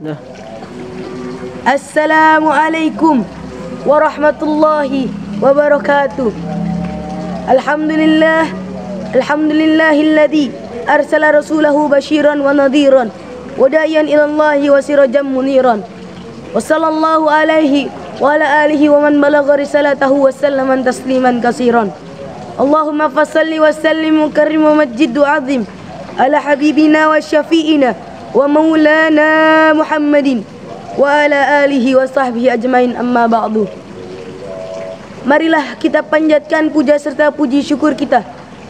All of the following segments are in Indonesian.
Dah. Assalamualaikum warahmatullahi wabarakatuh. Alhamdulillahilladzi arsala rasulahu basyiran wa nadhiran wa da'iyan ilallahi wa sirajan muniran. Wa sallallahu alaihi wa ala alihi wa man balagha risalatahu wa sallama tasliman katsiran. Allahumma fassalli wa sallim wa karrim wa majjid wa azim ala habibina wa syafi'ina wa maulana Muhammadin wa ala alihi wa sahbihi ajmain, amma ba'du. Marilah kita panjatkan puja serta puji syukur kita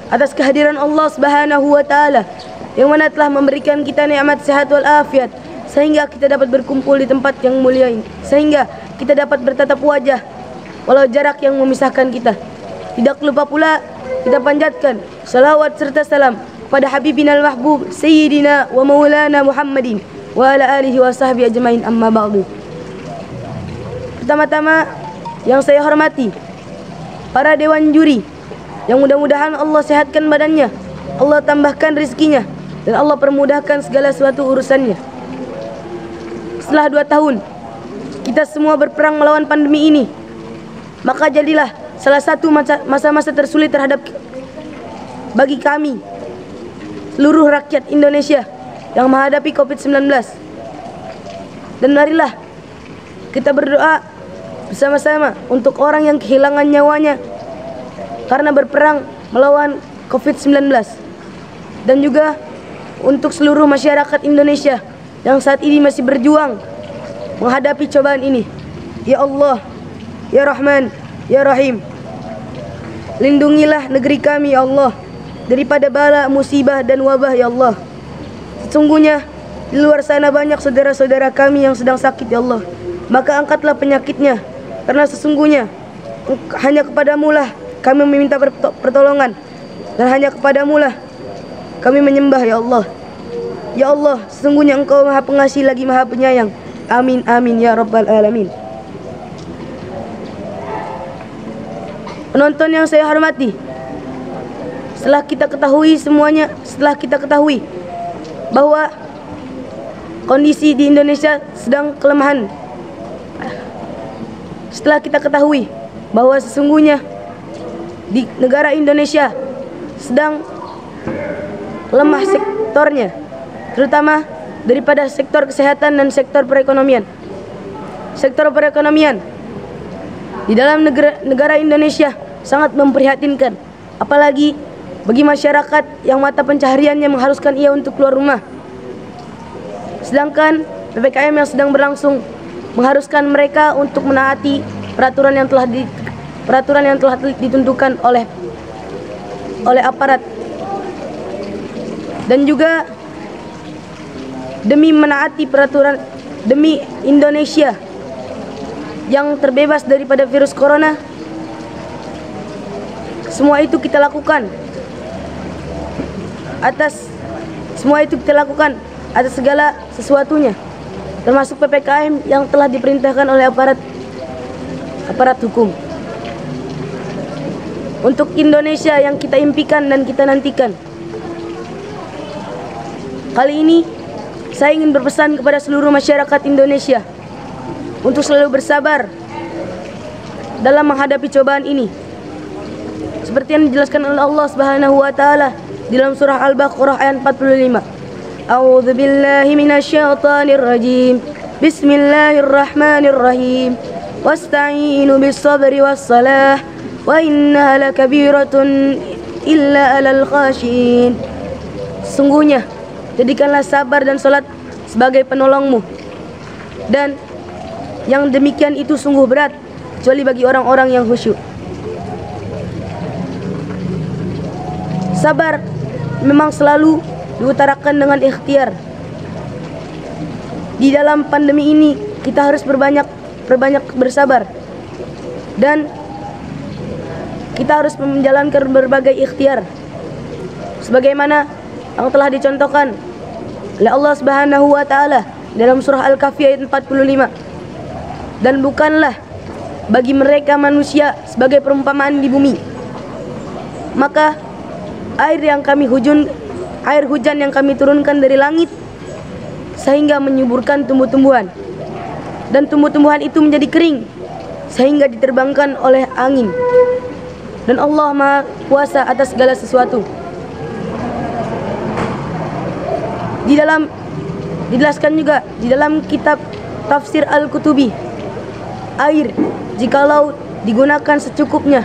atas kehadiran Allah Subhanahu wa taala yang mana telah memberikan kita nikmat sehat wal afiat sehingga kita dapat berkumpul di tempat yang mulia ini, sehingga kita dapat bertatap wajah walau jarak yang memisahkan kita. Tidak lupa pula kita panjatkan salawat serta salam pada Habibina al-Mahbub Sayyidina wa Maulana Muhammadin wa ala alihi wa sahbihi ajmain, amma ba'du. Pertama-tama yang saya hormati para dewan juri yang mudah-mudahan Allah sehatkan badannya, Allah tambahkan rezekinya, dan Allah permudahkan segala suatu urusannya. Setelah 2 tahun kita semua berperang melawan pandemi ini, maka jadilah salah satu masa-masa tersulit bagi kami seluruh rakyat Indonesia yang menghadapi COVID-19. Dan marilah kita berdoa bersama-sama untuk orang yang kehilangan nyawanya karena berperang melawan COVID-19, dan juga untuk seluruh masyarakat Indonesia yang saat ini masih berjuang menghadapi cobaan ini. Ya Allah, Ya Rahman, Ya Rahim, lindungilah negeri kami ya Allah daripada bala, musibah dan wabah ya Allah. Sesungguhnya di luar sana banyak saudara-saudara kami yang sedang sakit ya Allah. Maka angkatlah penyakitnya, karena sesungguhnya hanya kepadamu lah kami meminta pertolongan, dan hanya kepadamu lah kami menyembah ya Allah. Ya Allah, sesungguhnya Engkau Maha Pengasih lagi Maha Penyayang. Amin amin ya rabbal alamin. Penonton yang saya hormati, setelah kita ketahui bahwa kondisi di Indonesia sedang kelemahan, setelah kita ketahui bahwa sesungguhnya di negara Indonesia sedang lemah sektornya, terutama daripada sektor kesehatan dan sektor perekonomian. Sektor perekonomian di dalam negara Indonesia sangat memprihatinkan, apalagi bagi masyarakat yang mata pencahariannya mengharuskan ia untuk keluar rumah. Sedangkan PPKM yang sedang berlangsung mengharuskan mereka untuk menaati peraturan yang telah ditentukan oleh aparat. Dan juga demi menaati peraturan, demi Indonesia yang terbebas daripada virus corona, semua itu kita lakukan atas segala sesuatunya, termasuk PPKM yang telah diperintahkan oleh aparat hukum untuk Indonesia yang kita impikan dan kita nantikan. Kali ini saya ingin berpesan kepada seluruh masyarakat Indonesia untuk selalu bersabar dalam menghadapi cobaan ini, seperti yang dijelaskan oleh Allah Subhanahu wa taala di dalam surah Al-Baqarah ayat 45. A'udzu billahi minasyaitonir rajim. Bismillahirrahmanirrahim. Wasta'inu bis-sabri was-salah wa innaha lakabiratun illa 'alal khashin. Sungguhnya jadikanlah sabar dan salat sebagai penolongmu, dan yang demikian itu sungguh berat kecuali bagi orang-orang yang khusyuk. Sabar memang selalu diutarakan dengan ikhtiar. Di dalam pandemi ini kita harus berbanyak bersabar, dan kita harus menjalankan berbagai ikhtiar sebagaimana yang telah dicontohkan oleh Allah Subhanahu wa taala dalam surah Al-Kahfi ayat 45. Dan bukanlah bagi mereka manusia sebagai perumpamaan di bumi, maka air hujan yang kami turunkan dari langit sehingga menyuburkan tumbuh-tumbuhan, dan tumbuh-tumbuhan itu menjadi kering sehingga diterbangkan oleh angin. Dan Allah Maha Kuasa atas segala sesuatu. Dijelaskan juga di dalam kitab Tafsir Al-Qutubi, air jikalau digunakan secukupnya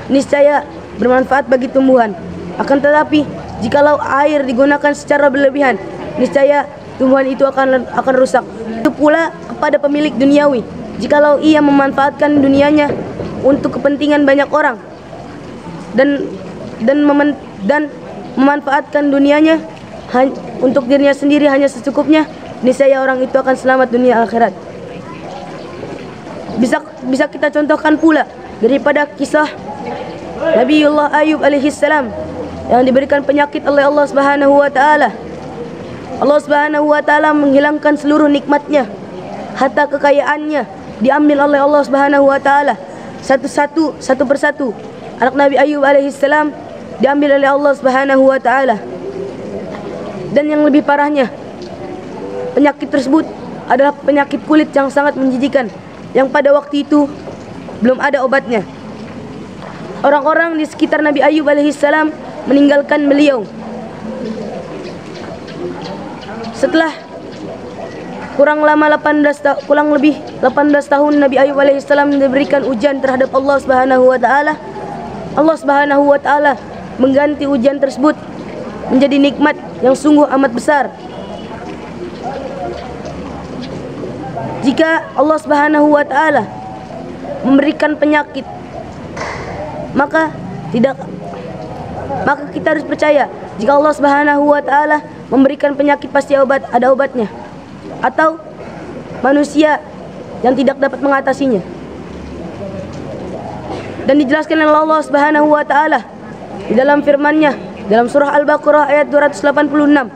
niscaya bermanfaat bagi tumbuhan. Akan tetapi jikalau air digunakan secara berlebihan, niscaya tumbuhan itu akan rusak. Itu pula kepada pemilik duniawi, jikalau ia memanfaatkan dunianya untuk kepentingan banyak orang dan memanfaatkan dunianya untuk dirinya sendiri hanya secukupnya, niscaya orang itu akan selamat dunia akhirat. Bisa kita contohkan pula daripada kisah Nabiullah Ayub alaihissalam yang diberikan penyakit oleh Allah Subhanahu wa taala. Allah Subhanahu wa taala menghilangkan seluruh nikmatnya, harta kekayaannya diambil oleh Allah Subhanahu wa taala satu persatu. Anak Nabi Ayub alaihissalam diambil oleh Allah Subhanahu wa taala. Dan yang lebih parahnya, penyakit tersebut adalah penyakit kulit yang sangat menjijikan, yang pada waktu itu belum ada obatnya. Orang-orang di sekitar Nabi Ayub alaihissalam meninggalkan beliau. Setelah kurang lebih 18 tahun Nabi Ayub alaihissalam diberikan ujian terhadap Allah Subhanahu wa taala. Allah Subhanahu wa taala mengganti ujian tersebut menjadi nikmat yang sungguh amat besar. Jika Allah Subhanahu wa taala memberikan penyakit, maka kita harus percaya jika Allah Subhanahu wa taala memberikan penyakit pasti ada obatnya, atau manusia yang tidak dapat mengatasinya. Dan dijelaskan oleh Allah Subhanahu wa taala di dalam firman-Nya dalam surah Al-Baqarah ayat 286.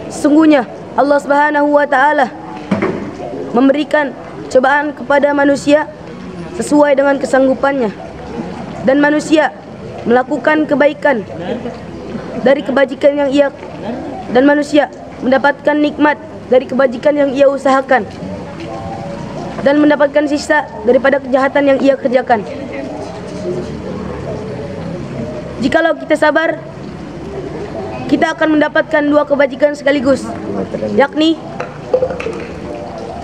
Sesungguhnya Allah Subhanahu wa taala memberikan cobaan kepada manusia sesuai dengan kesanggupannya, dan manusia melakukan kebaikan dari kebajikan yang ia dan manusia mendapatkan nikmat dari kebajikan yang ia usahakan dan mendapatkan sisa daripada kejahatan yang ia kerjakan. Jikalau kita sabar, kita akan mendapatkan dua kebajikan sekaligus, yakni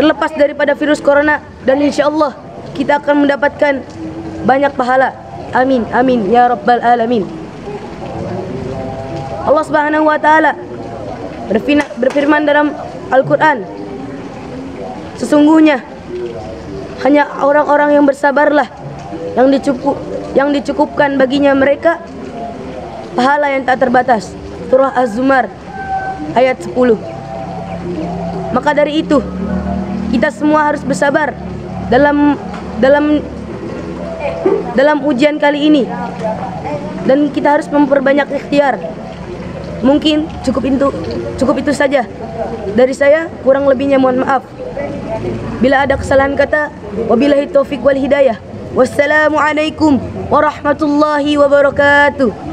terlepas daripada virus corona, dan insyaallah kita akan mendapatkan banyak pahala. Amin, amin ya rabbal alamin. Allah Subhanahu wa taala berfirman dalam Al-Quran, sesungguhnya hanya orang-orang yang bersabarlah yang dicukupkan baginya mereka pahala yang tak terbatas. Surah Az-Zumar ayat 10. Maka dari itu kita semua harus bersabar dalam ujian kali ini, dan kita harus memperbanyak ikhtiar. Mungkin cukup itu saja dari saya, kurang lebihnya mohon maaf. Bila ada kesalahan kata, wabillahi taufik wal hidayah. Wassalamualaikum warahmatullahi wabarakatuh.